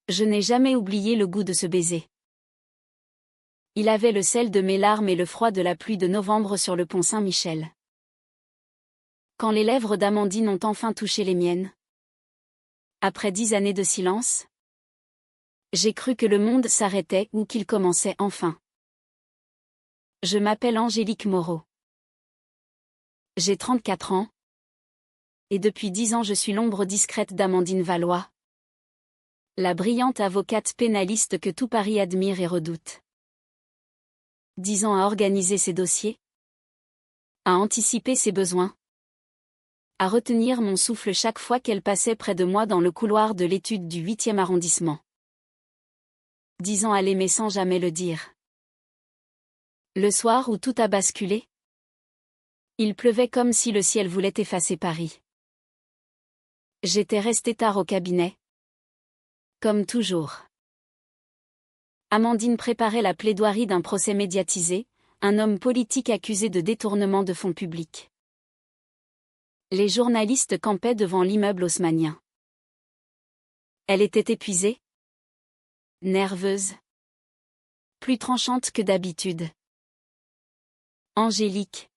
Je n'ai jamais oublié le goût de ce baiser. Il avait le sel de mes larmes et le froid de la pluie de novembre sur le pont Saint-Michel. Quand les lèvres d'Amandine ont enfin touché les miennes. Après 10 années de silence, j'ai cru que le monde s'arrêtait ou qu'il commençait enfin. Je m'appelle Angélique Moreau. J'ai 34 ans. Et depuis 10 ans je suis l'ombre discrète d'Amandine Valois. La brillante avocate pénaliste que tout Paris admire et redoute. 10 ans à organiser ses dossiers. À anticiper ses besoins. À retenir mon souffle chaque fois qu'elle passait près de moi dans le couloir de l'étude du 8e arrondissement. 10 ans à l'aimer sans jamais le dire. Le soir où tout a basculé. Il pleuvait comme si le ciel voulait effacer Paris. J'étais restée tard au cabinet. Comme toujours. Amandine préparait la plaidoirie d'un procès médiatisé, un homme politique accusé de détournement de fonds publics. Les journalistes campaient devant l'immeuble haussmannien. Elle était épuisée, nerveuse, plus tranchante que d'habitude. Angélique.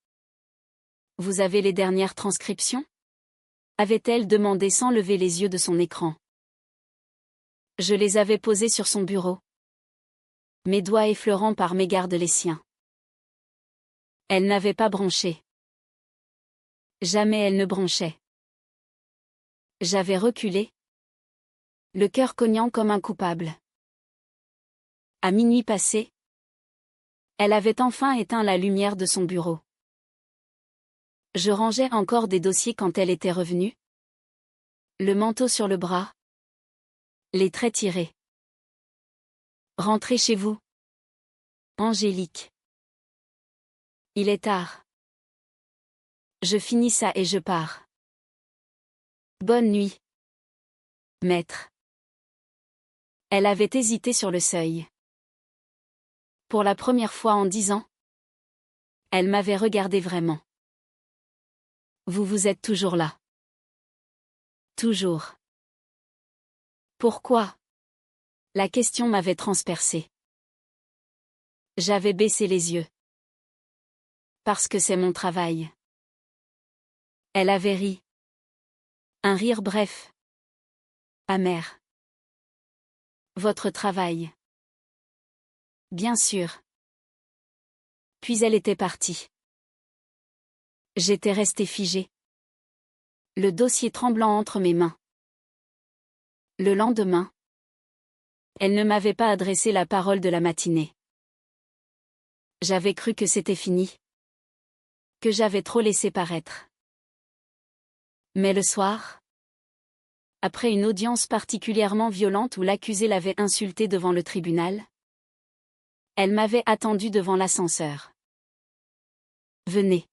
Vous avez les dernières transcriptions ? Avait-elle demandé sans lever les yeux de son écran. Je les avais posées sur son bureau. Mes doigts effleurant par mégarde les siens. Elle n'avait pas bronché. Jamais elle ne bronchait. J'avais reculé. Le cœur cognant comme un coupable. À minuit passé, elle avait enfin éteint la lumière de son bureau. Je rangeais encore des dossiers quand elle était revenue. Le manteau sur le bras. Les traits tirés. Rentrez chez vous. Angélique. Il est tard. Je finis ça et je pars. Bonne nuit. Maître. Elle avait hésité sur le seuil. Pour la première fois en 10 ans. Elle m'avait regardé vraiment. Vous êtes toujours là. Toujours. Pourquoi ? La question m'avait transpercée. J'avais baissé les yeux. Parce que c'est mon travail. Elle avait ri. Un rire bref. Amer. Votre travail. Bien sûr. Puis elle était partie. J'étais restée figée. Le dossier tremblant entre mes mains. Le lendemain. Elle ne m'avait pas adressé la parole de la matinée. J'avais cru que c'était fini. Que j'avais trop laissé paraître. Mais le soir, après une audience particulièrement violente où l'accusé l'avait insultée devant le tribunal, elle m'avait attendu devant l'ascenseur. Venez.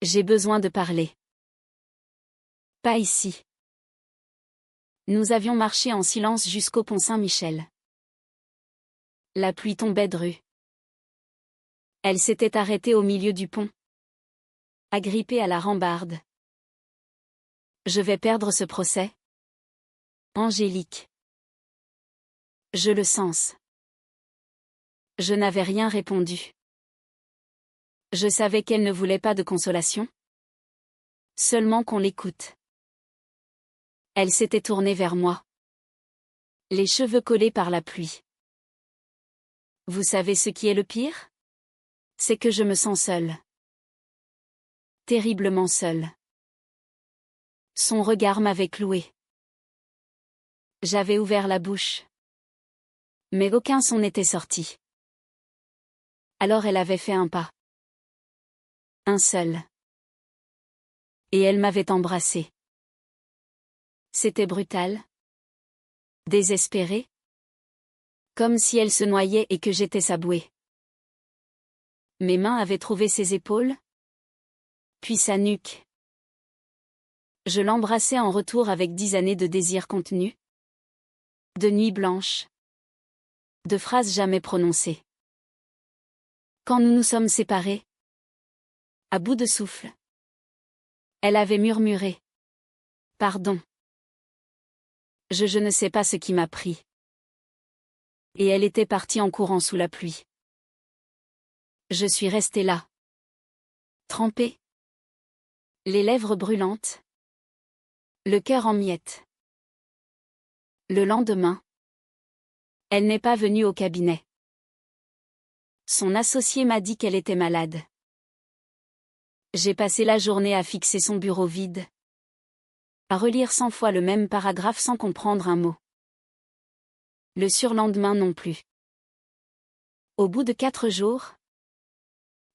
J'ai besoin de parler. Pas ici. Nous avions marché en silence jusqu'au pont Saint-Michel. La pluie tombait dru. Elle s'était arrêtée au milieu du pont. Agrippée à la rambarde. Je vais perdre ce procès. Angélique. Je le sens. Je n'avais rien répondu. Je savais qu'elle ne voulait pas de consolation. Seulement qu'on l'écoute. Elle s'était tournée vers moi. Les cheveux collés par la pluie. Vous savez ce qui est le pire ? C'est que je me sens seule. Terriblement seule. Son regard m'avait clouée. J'avais ouvert la bouche. Mais aucun son n'était sorti. Alors elle avait fait un pas. Un seul. Et elle m'avait embrassée. C'était brutal. Désespéré. Comme si elle se noyait et que j'étais sa bouée. Mes mains avaient trouvé ses épaules. Puis sa nuque. Je l'embrassais en retour avec 10 années de désir contenu. De nuits blanches. De phrases jamais prononcées. Quand nous nous sommes séparés. À bout de souffle. Elle avait murmuré. Pardon. Je ne sais pas ce qui m'a pris. Et elle était partie en courant sous la pluie. Je suis restée là. Trempée. Les lèvres brûlantes. Le cœur en miettes. Le lendemain. Elle n'est pas venue au cabinet. Son associé m'a dit qu'elle était malade. J'ai passé la journée à fixer son bureau vide. À relire 100 fois le même paragraphe sans comprendre un mot. Le surlendemain non plus. Au bout de 4 jours,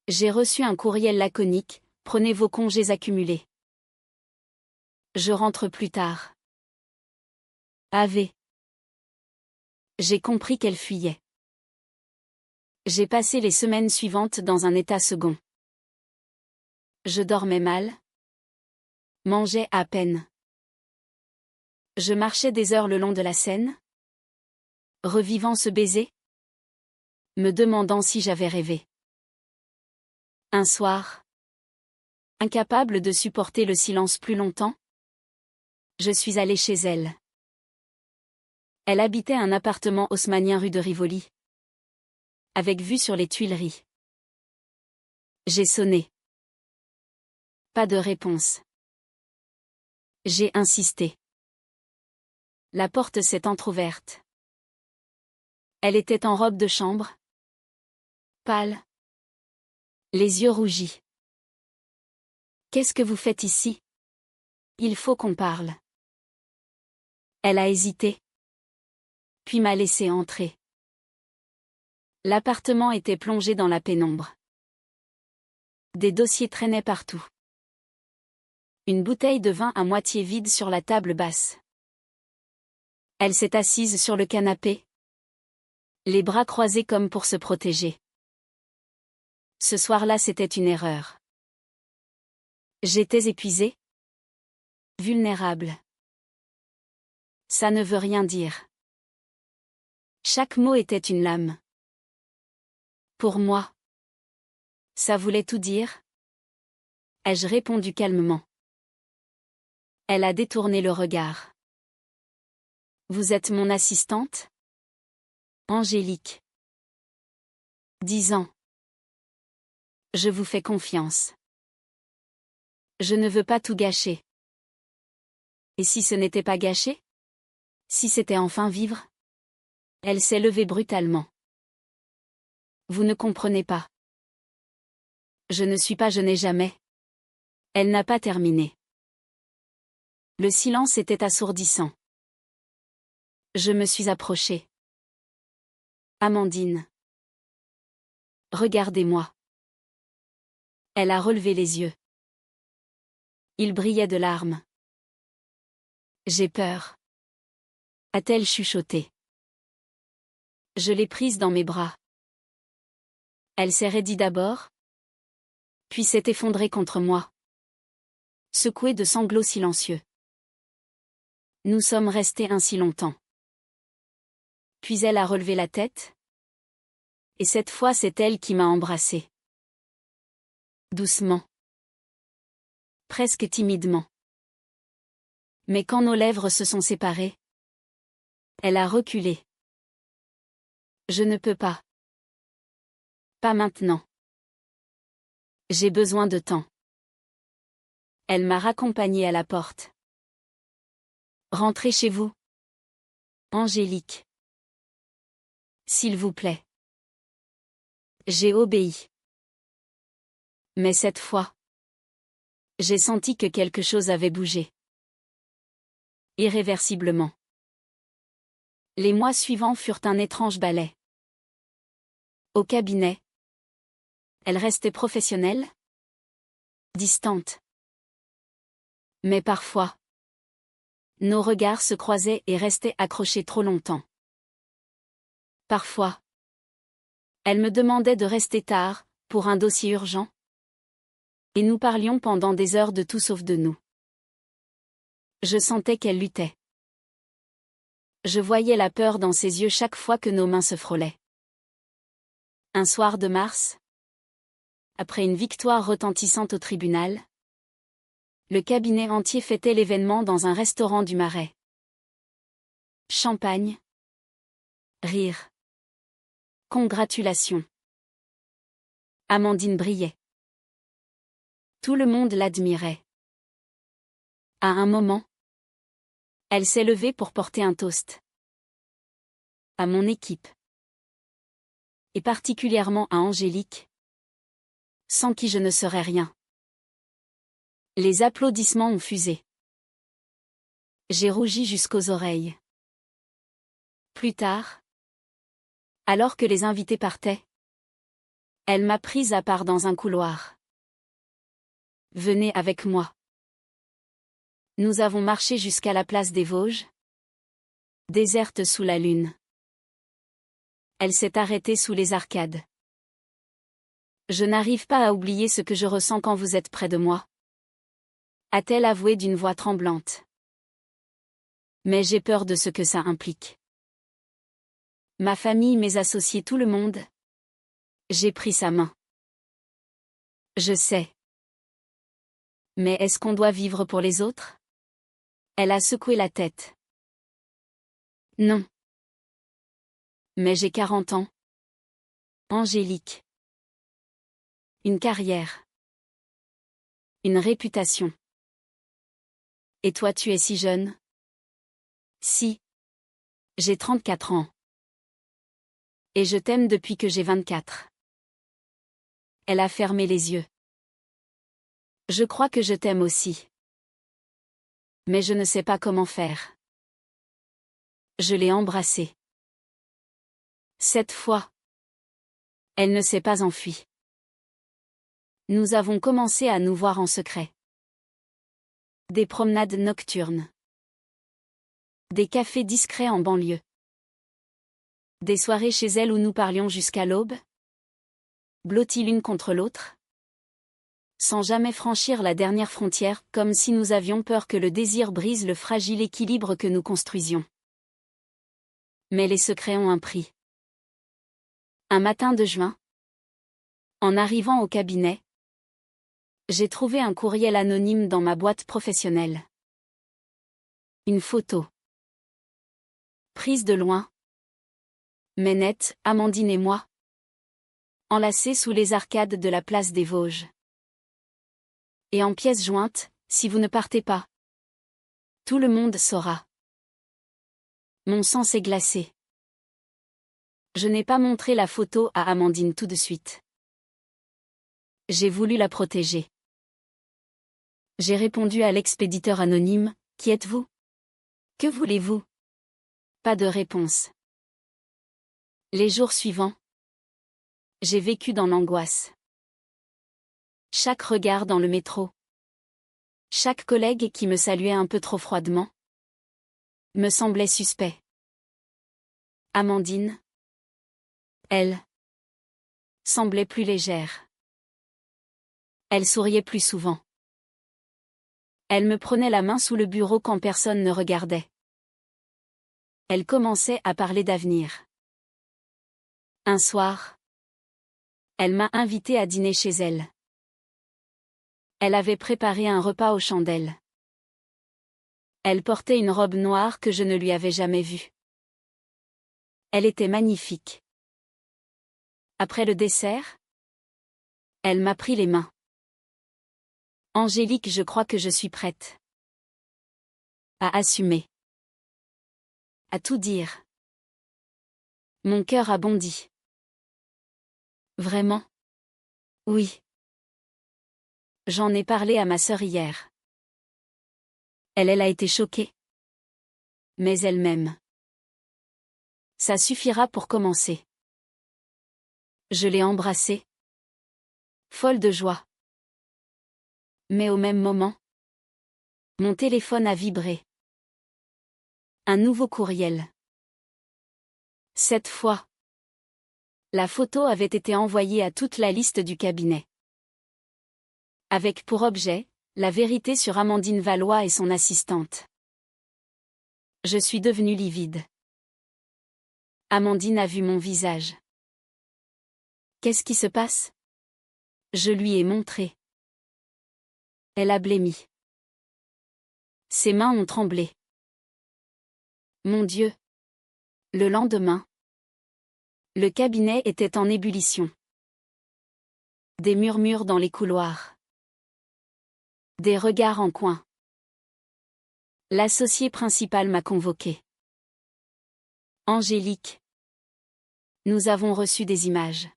j'ai reçu un courriel laconique, prenez vos congés accumulés. Je rentre plus tard. Ave. J'ai compris qu'elle fuyait. J'ai passé les semaines suivantes dans un état second. Je dormais mal. Mangeais à peine. Je marchais des heures le long de la Seine. Revivant ce baiser. Me demandant si j'avais rêvé. Un soir. Incapable de supporter le silence plus longtemps. Je suis allée chez elle. Elle habitait un appartement haussmannien rue de Rivoli. Avec vue sur les Tuileries. J'ai sonné. Pas de réponse. J'ai insisté. La porte s'est entr'ouverte. Elle était en robe de chambre. Pâle. Les yeux rougis. Qu'est-ce que vous faites ici? Il faut qu'on parle. Elle a hésité. Puis m'a laissé entrer. L'appartement était plongé dans la pénombre. Des dossiers traînaient partout. Une bouteille de vin à moitié vide sur la table basse. Elle s'est assise sur le canapé. Les bras croisés comme pour se protéger. Ce soir-là, c'était une erreur. J'étais épuisée. Vulnérable. Ça ne veut rien dire. Chaque mot était une lame. Pour moi. Ça voulait tout dire? Ai-je répondu calmement. Elle a détourné le regard. Vous êtes mon assistante? Angélique. 10 ans. Je vous fais confiance. Je ne veux pas tout gâcher. Et si ce n'était pas gâché? Si c'était enfin vivre? Elle s'est levée brutalement. Vous ne comprenez pas. Je n'ai jamais. Elle n'a pas terminé. Le silence était assourdissant. Je me suis approchée. Amandine. Regardez-moi. Elle a relevé les yeux. Ils brillaient de larmes. J'ai peur. A-t-elle chuchoté. Je l'ai prise dans mes bras. Elle s'est raidie d'abord, puis s'est effondrée contre moi. Secouée de sanglots silencieux. Nous sommes restés ainsi longtemps. Puis elle a relevé la tête. Et cette fois c'est elle qui m'a embrassée. Doucement. Presque timidement. Mais quand nos lèvres se sont séparées, elle a reculé. Je ne peux pas. Pas maintenant. J'ai besoin de temps. Elle m'a raccompagnée à la porte. Rentrez chez vous. Angélique. S'il vous plaît. J'ai obéi. Mais cette fois, j'ai senti que quelque chose avait bougé. Irréversiblement. Les mois suivants furent un étrange ballet. Au cabinet. Elle restait professionnelle. Distante. Mais parfois, nos regards se croisaient et restaient accrochés trop longtemps. Parfois, elle me demandait de rester tard, pour un dossier urgent. Et nous parlions pendant des heures de tout sauf de nous. Je sentais qu'elle luttait. Je voyais la peur dans ses yeux chaque fois que nos mains se frôlaient. Un soir de mars, après une victoire retentissante au tribunal, le cabinet entier fêtait l'événement dans un restaurant du Marais. Champagne. Rire. Congratulations. Amandine brillait. Tout le monde l'admirait. À un moment, elle s'est levée pour porter un toast. À mon équipe. Et particulièrement à Angélique, sans qui je ne serais rien. Les applaudissements ont fusé. J'ai rougi jusqu'aux oreilles. Plus tard, alors que les invités partaient, elle m'a prise à part dans un couloir. Venez avec moi. Nous avons marché jusqu'à la place des Vosges, déserte sous la lune. Elle s'est arrêtée sous les arcades. Je n'arrive pas à oublier ce que je ressens quand vous êtes près de moi, a-t-elle avoué d'une voix tremblante. Mais j'ai peur de ce que ça implique. Ma famille, mes associés, tout le monde. J'ai pris sa main. Je sais. Mais est-ce qu'on doit vivre pour les autres? Elle a secoué la tête. Non. Mais j'ai 40 ans. Angélique. Une carrière. Une réputation. Et toi, tu es si jeune? Si. J'ai 34 ans. Et je t'aime depuis que j'ai 24. Elle a fermé les yeux. Je crois que je t'aime aussi. Mais je ne sais pas comment faire. Je l'ai embrassée. Cette fois, elle ne s'est pas enfuie. Nous avons commencé à nous voir en secret. Des promenades nocturnes. Des cafés discrets en banlieue. Des soirées chez elle où nous parlions jusqu'à l'aube. Blottis l'une contre l'autre. Sans jamais franchir la dernière frontière, comme si nous avions peur que le désir brise le fragile équilibre que nous construisions. Mais les secrets ont un prix. Un matin de juin, en arrivant au cabinet, j'ai trouvé un courriel anonyme dans ma boîte professionnelle. Une photo. Prise de loin. Mais nette, Amandine et moi. Enlacés sous les arcades de la place des Vosges. Et en pièces jointes, si vous ne partez pas. Tout le monde saura. Mon sang s'est glacé. Je n'ai pas montré la photo à Amandine tout de suite. J'ai voulu la protéger. J'ai répondu à l'expéditeur anonyme, « Qui êtes-vous? Que voulez-vous » Pas de réponse. Les jours suivants, j'ai vécu dans l'angoisse. Chaque regard dans le métro. Chaque collègue qui me saluait un peu trop froidement me semblait suspect. Amandine, elle, semblait plus légère. Elle souriait plus souvent. Elle me prenait la main sous le bureau quand personne ne regardait. Elle commençait à parler d'avenir. Un soir, elle m'a invité à dîner chez elle. Elle avait préparé un repas aux chandelles. Elle portait une robe noire que je ne lui avais jamais vue. Elle était magnifique. Après le dessert, elle m'a pris les mains. Angélique, je crois que je suis prête. À assumer. À tout dire. Mon cœur a bondi. Vraiment? Oui. J'en ai parlé à ma sœur hier. Elle a été choquée. Mais elle m'aime. Ça suffira pour commencer. Je l'ai embrassée. Folle de joie. Mais au même moment, mon téléphone a vibré. Un nouveau courriel. Cette fois, la photo avait été envoyée à toute la liste du cabinet. Avec pour objet, la vérité sur Amandine Valois et son assistante. Je suis devenue livide. Amandine a vu mon visage. Qu'est-ce qui se passe? Je lui ai montré. Elle a blêmi. Ses mains ont tremblé. Mon Dieu! Le lendemain, le cabinet était en ébullition. Des murmures dans les couloirs. Des regards en coin. L'associé principal m'a convoqué. Angélique. Nous avons reçu des images.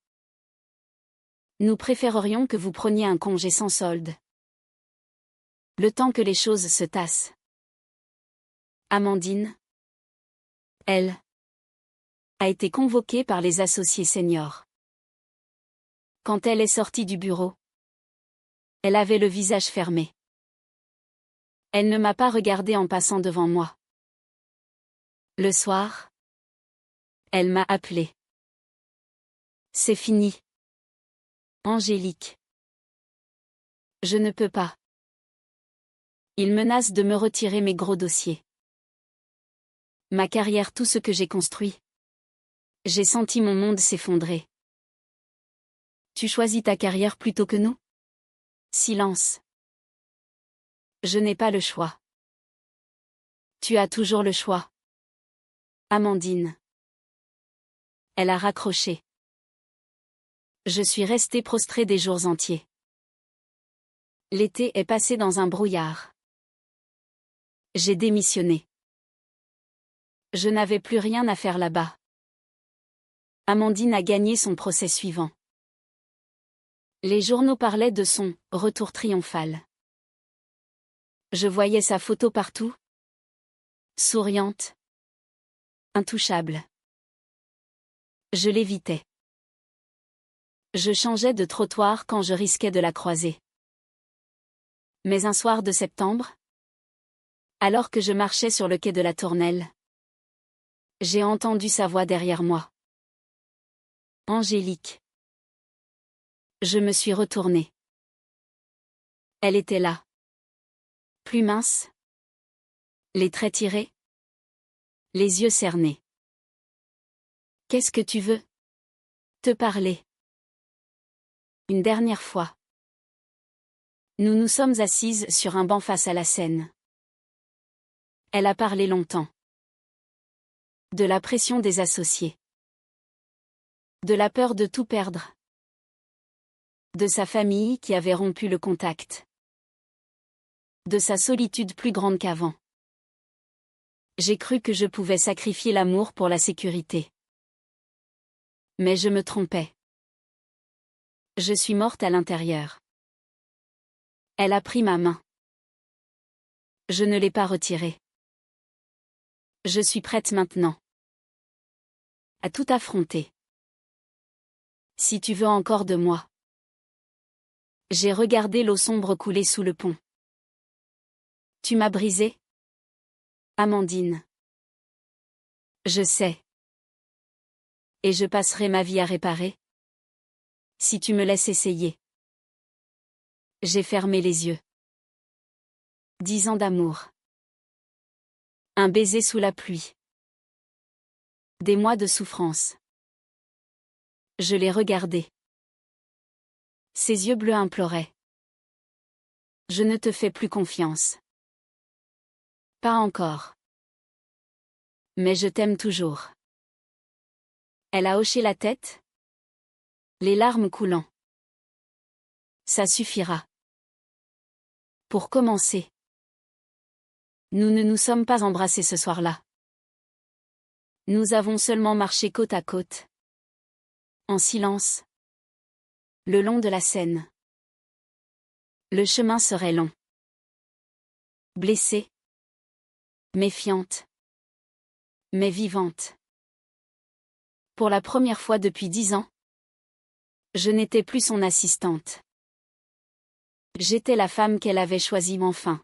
Nous préférerions que vous preniez un congé sans solde. Le temps que les choses se tassent. Amandine. Elle. A été convoquée par les associés seniors. Quand elle est sortie du bureau, elle avait le visage fermé. Elle ne m'a pas regardé en passant devant moi. Le soir, elle m'a appelé. C'est fini. Angélique. Je ne peux pas. Il menace de me retirer mes gros dossiers. Ma carrière, tout ce que j'ai construit. J'ai senti mon monde s'effondrer. Tu choisis ta carrière plutôt que nous? Silence. Je n'ai pas le choix. Tu as toujours le choix. Amandine. Elle a raccroché. Je suis restée prostrée des jours entiers. L'été est passé dans un brouillard. J'ai démissionné. Je n'avais plus rien à faire là-bas. Amandine a gagné son procès suivant. Les journaux parlaient de son « retour triomphal ». Je voyais sa photo partout. Souriante. Intouchable. Je l'évitais. Je changeais de trottoir quand je risquais de la croiser. Mais un soir de septembre, alors que je marchais sur le quai de la Tournelle, j'ai entendu sa voix derrière moi. Angélique. Je me suis retournée. Elle était là. Plus mince. Les traits tirés. Les yeux cernés. Qu'est-ce que tu veux? Te parler. Une dernière fois. Nous nous sommes assises sur un banc face à la Seine. Elle a parlé longtemps. De la pression des associés. De la peur de tout perdre. De sa famille qui avait rompu le contact. De sa solitude plus grande qu'avant. J'ai cru que je pouvais sacrifier l'amour pour la sécurité. Mais je me trompais. Je suis morte à l'intérieur. Elle a pris ma main. Je ne l'ai pas retirée. Je suis prête maintenant. À tout affronter. Si tu veux encore de moi. J'ai regardé l'eau sombre couler sous le pont. Tu m'as brisé? Amandine. Je sais. Et je passerai ma vie à réparer. Si tu me laisses essayer. J'ai fermé les yeux. 10 ans d'amour. Un baiser sous la pluie. Des mois de souffrance. Je l'ai regardé. Ses yeux bleus imploraient. Je ne te fais plus confiance. Pas encore. Mais je t'aime toujours. Elle a hoché la tête. Les larmes coulant. Ça suffira. Pour commencer. Nous ne nous sommes pas embrassés ce soir-là. Nous avons seulement marché côte à côte. En silence. Le long de la Seine. Le chemin serait long. Blessée. Méfiante. Mais vivante. Pour la première fois depuis 10 ans. Je n'étais plus son assistante. J'étais la femme qu'elle avait choisie enfin.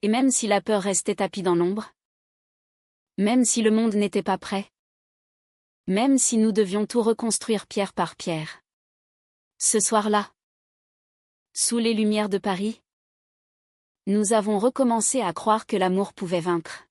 Et même si la peur restait tapie dans l'ombre. Même si le monde n'était pas prêt. Même si nous devions tout reconstruire pierre par pierre. Ce soir-là. Sous les lumières de Paris. Nous avons recommencé à croire que l'amour pouvait vaincre.